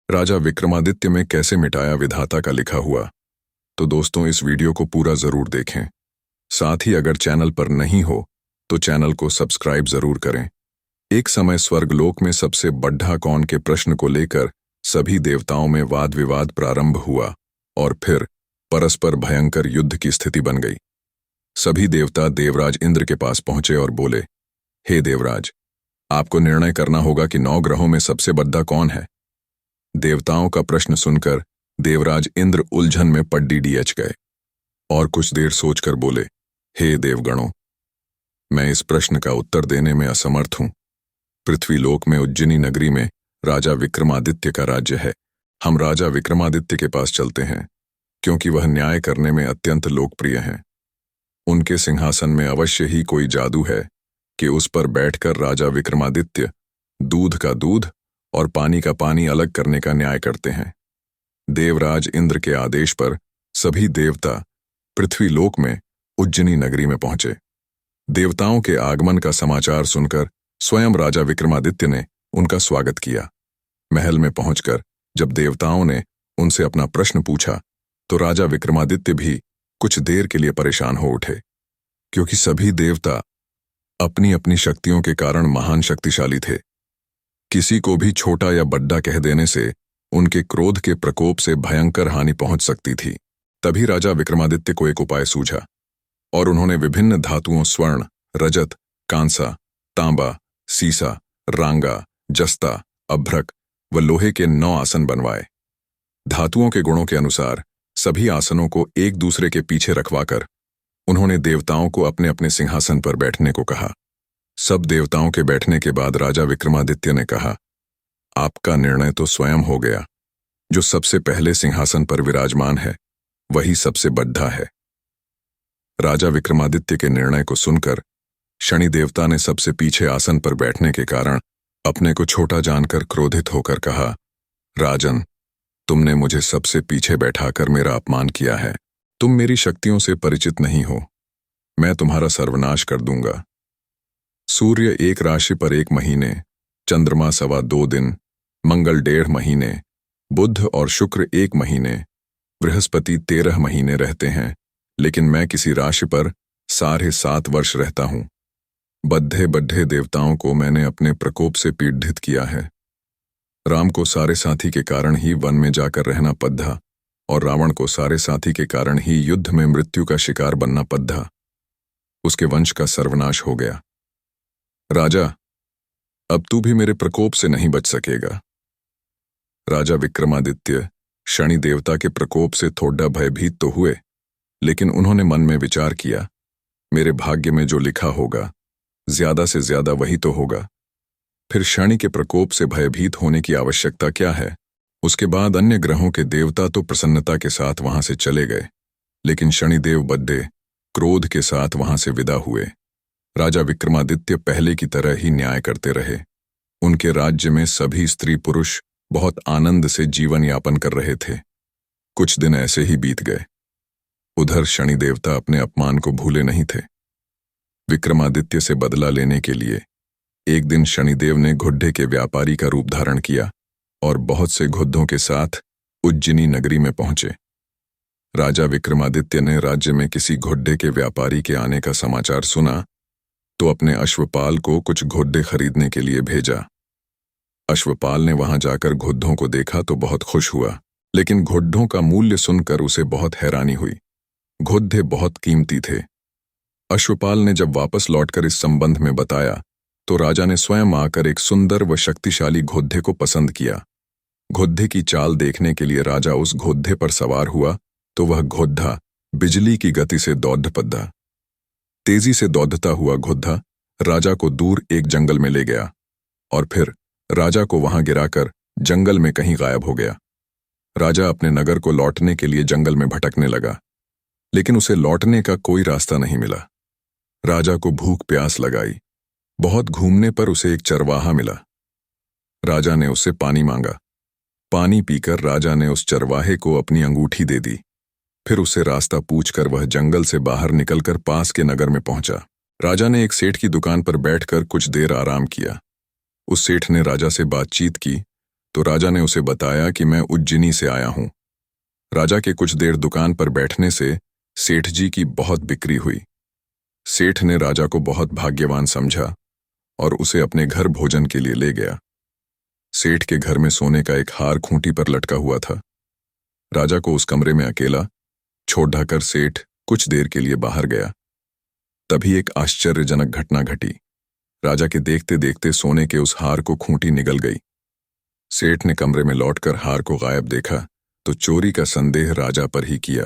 राजा विक्रमादित्य में कैसे मिटाया विधाता का लिखा हुआ। तो दोस्तों, इस वीडियो को पूरा जरूर देखें। साथ ही अगर चैनल पर नहीं हो तो चैनल को सब्सक्राइब जरूर करें। एक समय स्वर्गलोक में सबसे बड्ढा कौन के प्रश्न को लेकर सभी देवताओं में वाद विवाद प्रारंभ हुआ और फिर परस्पर भयंकर युद्ध की स्थिति बन गई। सभी देवता देवराज इंद्र के पास पहुंचे और बोले, हे देवराज, आपको निर्णय करना होगा कि 9 ग्रहों में सबसे बड्ढा कौन है। देवताओं का प्रश्न सुनकर देवराज इंद्र उलझन में पड्डीडीएच गए और कुछ देर सोचकर बोले, हे देवगणों, मैं इस प्रश्न का उत्तर देने में असमर्थ हूं। पृथ्वीलोक में उज्जैनी नगरी में राजा विक्रमादित्य का राज्य है। हम राजा विक्रमादित्य के पास चलते हैं क्योंकि वह न्याय करने में अत्यंत लोकप्रिय हैं। उनके सिंहासन में अवश्य ही कोई जादू है कि उस पर बैठकर राजा विक्रमादित्य दूध का दूध और पानी का पानी अलग करने का न्याय करते हैं। देवराज इंद्र के आदेश पर सभी देवता पृथ्वीलोक में उज्जैनी नगरी में पहुंचे। देवताओं के आगमन का समाचार सुनकर स्वयं राजा विक्रमादित्य ने उनका स्वागत किया। महल में पहुंचकर जब देवताओं ने उनसे अपना प्रश्न पूछा तो राजा विक्रमादित्य भी कुछ देर के लिए परेशान हो उठे, क्योंकि सभी देवता अपनी अपनी शक्तियों के कारण महान शक्तिशाली थे। किसी को भी छोटा या बड्ढा कह देने से उनके क्रोध के प्रकोप से भयंकर हानि पहुंच सकती थी। तभी राजा विक्रमादित्य को एक उपाय सूझा और उन्होंने विभिन्न धातुओं स्वर्ण, रजत, कांसा, तांबा, सीसा, रांगा, जस्ता, अभ्रक व लोहे के 9 आसन बनवाए। धातुओं के गुणों के अनुसार सभी आसनों को एक दूसरे के पीछे रखवाकर उन्होंने देवताओं को अपने अपने सिंहासन पर बैठने को कहा। सब देवताओं के बैठने के बाद राजा विक्रमादित्य ने कहा, आपका निर्णय तो स्वयं हो गया। जो सबसे पहले सिंहासन पर विराजमान है वही सबसे बड्ढा है। राजा विक्रमादित्य के निर्णय को सुनकर शनि देवता ने सबसे पीछे आसन पर बैठने के कारण अपने को छोटा जानकर क्रोधित होकर कहा, राजन, तुमने मुझे सबसे पीछे बैठाकर मेरा अपमान किया है। तुम मेरी शक्तियों से परिचित नहीं हो। मैं तुम्हारा सर्वनाश कर दूंगा। सूर्य 1 राशि पर 1 महीने, चंद्रमा 2.25 दिन, मंगल 1.5 महीने, बुध और शुक्र 1 महीने, बृहस्पति 13 महीने रहते हैं, लेकिन मैं किसी राशि पर 7.5 वर्ष रहता हूं। बड्ढे बड्ढे देवताओं को मैंने अपने प्रकोप से पीड़ित किया है। राम को सारे साथी के कारण ही वन में जाकर रहना पद्धा और रावण को सारे साथी के कारण ही युद्ध में मृत्यु का शिकार बनना पद्धा। उसके वंश का सर्वनाश हो गया। राजा, अब तू भी मेरे प्रकोप से नहीं बच सकेगा। राजा विक्रमादित्य शनि देवता के प्रकोप से थोड़ा भयभीत तो हुए, लेकिन उन्होंने मन में विचार किया, मेरे भाग्य में जो लिखा होगा ज्यादा से ज्यादा वही तो होगा। फिर शनि के प्रकोप से भयभीत होने की आवश्यकता क्या है। उसके बाद अन्य ग्रहों के देवता तो प्रसन्नता के साथ वहां से चले गए, लेकिन शनिदेव बड्ढे क्रोध के साथ वहां से विदा हुए। राजा विक्रमादित्य पहले की तरह ही न्याय करते रहे। उनके राज्य में सभी स्त्री पुरुष बहुत आनंद से जीवन यापन कर रहे थे। कुछ दिन ऐसे ही बीत गए। उधर शनि देवता अपने अपमान को भूले नहीं थे। विक्रमादित्य से बदला लेने के लिए एक दिन शनिदेव ने घुड्डे के व्यापारी का रूप धारण किया और बहुत से घुड्डों के साथ उज्जैनी नगरी में पहुंचे। राजा विक्रमादित्य ने राज्य में किसी घुड्डे के व्यापारी के आने का समाचार सुना तो अपने अश्वपाल को कुछ घुड्डे खरीदने के लिए भेजा। अश्वपाल ने वहां जाकर घुड्डों को देखा तो बहुत खुश हुआ, लेकिन घुड्डों का मूल्य सुनकर उसे बहुत हैरानी हुई। घुड्डे बहुत कीमती थे। अश्वपाल ने जब वापस लौटकर इस संबंध में बताया तो राजा ने स्वयं आकर एक सुंदर व शक्तिशाली घोड़े को पसंद किया। घोड़े की चाल देखने के लिए राजा उस घोड़े पर सवार हुआ तो वह घोड़ा बिजली की गति से दौड़ पड़ा। तेजी से दौड़ता हुआ घोड़ा राजा को दूर एक जंगल में ले गया और फिर राजा को वहां गिराकर जंगल में कहीं गायब हो गया। राजा अपने नगर को लौटने के लिए जंगल में भटकने लगा, लेकिन उसे लौटने का कोई रास्ता नहीं मिला। राजा को भूख प्यास लगाई। बहुत घूमने पर उसे एक चरवाहा मिला। राजा ने उससे पानी मांगा। पानी पीकर राजा ने उस चरवाहे को अपनी अंगूठी दे दी। फिर उससे रास्ता पूछकर वह जंगल से बाहर निकलकर पास के नगर में पहुंचा। राजा ने एक सेठ की दुकान पर बैठकर कुछ देर आराम किया। उस सेठ ने राजा से बातचीत की तो राजा ने उसे बताया कि मैं उज्जैनी से आया हूं। राजा के कुछ देर दुकान पर बैठने से सेठ जी की बहुत बिक्री हुई। सेठ ने राजा को बहुत भाग्यवान समझा और उसे अपने घर भोजन के लिए ले गया। सेठ के घर में सोने का एक हार खूंटी पर लटका हुआ था। राजा को उस कमरे में अकेला छोड़ ढाकर सेठ कुछ देर के लिए बाहर गया। तभी एक आश्चर्यजनक घटना घटी। राजा के देखते देखते सोने के उस हार को खूंटी निगल गई। सेठ ने कमरे में लौटकर हार को गायब देखा तो चोरी का संदेह राजा पर ही किया,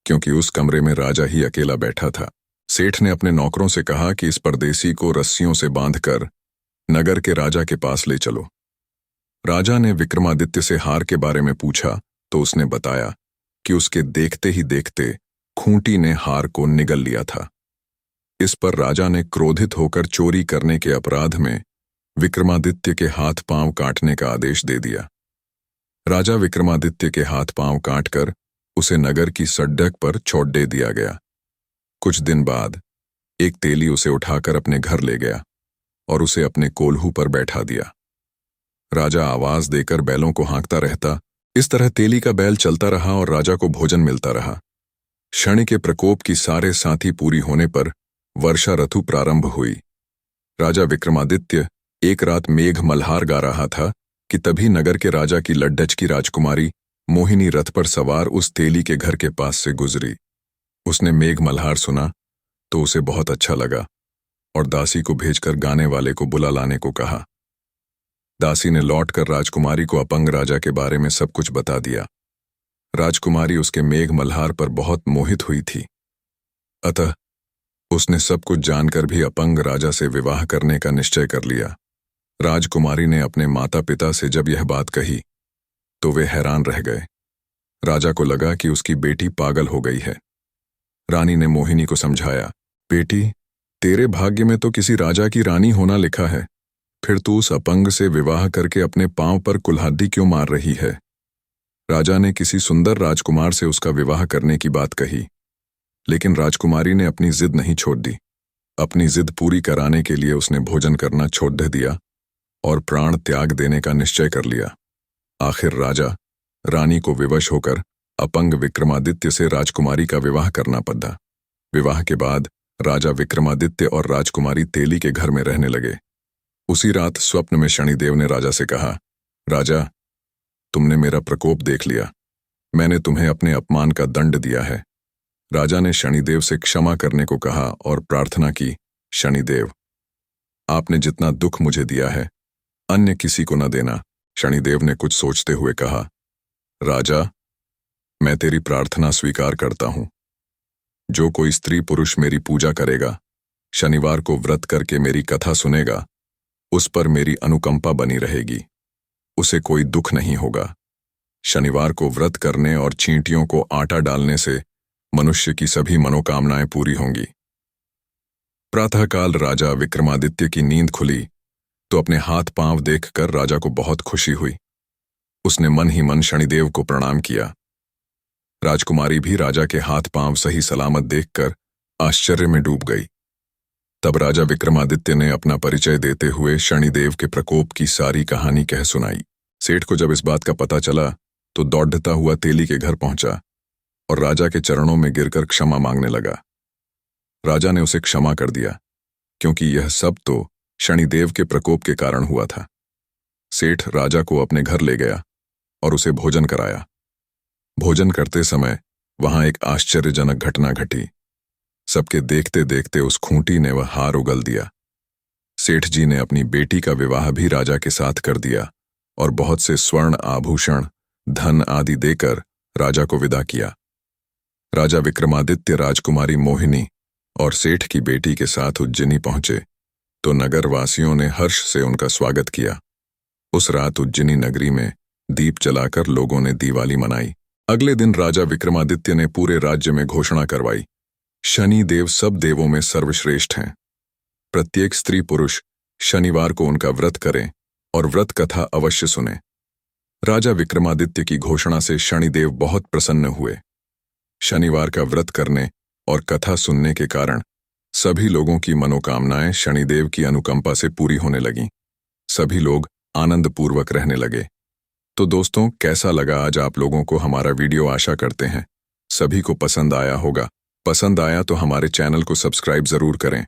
क्योंकि उस कमरे में राजा ही अकेला बैठा था। सेठ ने अपने नौकरों से कहा कि इस परदेसी को रस्सियों से बांधकर नगर के राजा के पास ले चलो। राजा ने विक्रमादित्य से हार के बारे में पूछा तो उसने बताया कि उसके देखते ही देखते खूंटी ने हार को निगल लिया था। इस पर राजा ने क्रोधित होकर चोरी करने के अपराध में विक्रमादित्य के हाथ पांव काटने का आदेश दे दिया। राजा विक्रमादित्य के हाथ पांव काटकर उसे नगर की सड़क पर छोड़ दे दिया गया। कुछ दिन बाद एक तेली उसे उठाकर अपने घर ले गया और उसे अपने कोल्हू पर बैठा दिया। राजा आवाज देकर बैलों को हाँकता रहता। इस तरह तेली का बैल चलता रहा और राजा को भोजन मिलता रहा। शनि के प्रकोप की सारे साथी पूरी होने पर वर्षा ऋतु प्रारंभ हुई। राजा विक्रमादित्य एक रात मेघ मल्हार गा रहा था कि तभी नगर के राजा की लड्डच की राजकुमारी मोहिनी रथ पर सवार उस तेली के घर के पास से गुजरी। उसने मेघ मल्हार सुना तो उसे बहुत अच्छा लगा और दासी को भेजकर गाने वाले को बुला लाने को कहा। दासी ने लौटकर राजकुमारी को अपंग राजा के बारे में सब कुछ बता दिया। राजकुमारी उसके मेघ मल्हार पर बहुत मोहित हुई थी, अतः उसने सब कुछ जानकर भी अपंग राजा से विवाह करने का निश्चय कर लिया। राजकुमारी ने अपने माता पिता से जब यह बात कही तो वे हैरान रह गए। राजा को लगा कि उसकी बेटी पागल हो गई है। रानी ने मोहिनी को समझाया, बेटी, तेरे भाग्य में तो किसी राजा की रानी होना लिखा है, फिर तू उस अपंग से विवाह करके अपने पांव पर कुल्हाड़ी क्यों मार रही है। राजा ने किसी सुंदर राजकुमार से उसका विवाह करने की बात कही, लेकिन राजकुमारी ने अपनी जिद नहीं छोड़ दी। अपनी जिद पूरी कराने के लिए उसने भोजन करना छोड़ दिया और प्राण त्याग देने का निश्चय कर लिया। आखिर राजा रानी को विवश होकर अपंग विक्रमादित्य से राजकुमारी का विवाह करना पड़ा। विवाह के बाद राजा विक्रमादित्य और राजकुमारी तेली के घर में रहने लगे। उसी रात स्वप्न में शनिदेव ने राजा से कहा, राजा, तुमने मेरा प्रकोप देख लिया, मैंने तुम्हें अपने अपमान का दंड दिया है। राजा ने शनिदेव से क्षमा करने को कहा और प्रार्थना की, शनिदेव, आपने जितना दुख मुझे दिया है अन्य किसी को न देना। शनिदेव ने कुछ सोचते हुए कहा, राजा, मैं तेरी प्रार्थना स्वीकार करता हूं। जो कोई स्त्री पुरुष मेरी पूजा करेगा, शनिवार को व्रत करके मेरी कथा सुनेगा, उस पर मेरी अनुकंपा बनी रहेगी, उसे कोई दुख नहीं होगा। शनिवार को व्रत करने और चींटियों को आटा डालने से मनुष्य की सभी मनोकामनाएं पूरी होंगी। प्रातःकाल राजा विक्रमादित्य की नींद खुली तो अपने हाथ पांव देखकर राजा को बहुत खुशी हुई। उसने मन ही मन शनिदेव को प्रणाम किया। राजकुमारी भी राजा के हाथ पांव सही सलामत देखकर आश्चर्य में डूब गई। तब राजा विक्रमादित्य ने अपना परिचय देते हुए शनिदेव के प्रकोप की सारी कहानी कह सुनाई। सेठ को जब इस बात का पता चला तो दौड़ता हुआ तेली के घर पहुंचा और राजा के चरणों में गिरकर क्षमा मांगने लगा। राजा ने उसे क्षमा कर दिया, क्योंकि यह सब तो शनिदेव के प्रकोप के कारण हुआ था। सेठ राजा को अपने घर ले गया और उसे भोजन कराया। भोजन करते समय वहां एक आश्चर्यजनक घटना घटी। सबके देखते देखते उस खूंटी ने वह हार उगल दिया। सेठ जी ने अपनी बेटी का विवाह भी राजा के साथ कर दिया और बहुत से स्वर्ण आभूषण, धन आदि देकर राजा को विदा किया। राजा विक्रमादित्य राजकुमारी मोहिनी और सेठ की बेटी के साथ उज्जैनी पहुंचे तो नगरवासियों ने हर्ष से उनका स्वागत किया। उस रात उज्जैनी नगरी में दीप जलाकर लोगों ने दिवाली मनाई। अगले दिन राजा विक्रमादित्य ने पूरे राज्य में घोषणा करवाई, शनि देव सब देवों में सर्वश्रेष्ठ हैं। प्रत्येक स्त्री पुरुष शनिवार को उनका व्रत करें और व्रत कथा अवश्य सुने। राजा विक्रमादित्य की घोषणा से शनिदेव बहुत प्रसन्न हुए। शनिवार का व्रत करने और कथा सुनने के कारण सभी लोगों की मनोकामनाएं शनिदेव की अनुकंपा से पूरी होने लगीं। सभी लोग आनंदपूर्वक रहने लगे। तो दोस्तों, कैसा लगा आज आप लोगों को हमारा वीडियो? आशा करते हैं सभी को पसंद आया होगा। पसंद आया तो हमारे चैनल को सब्सक्राइब जरूर करें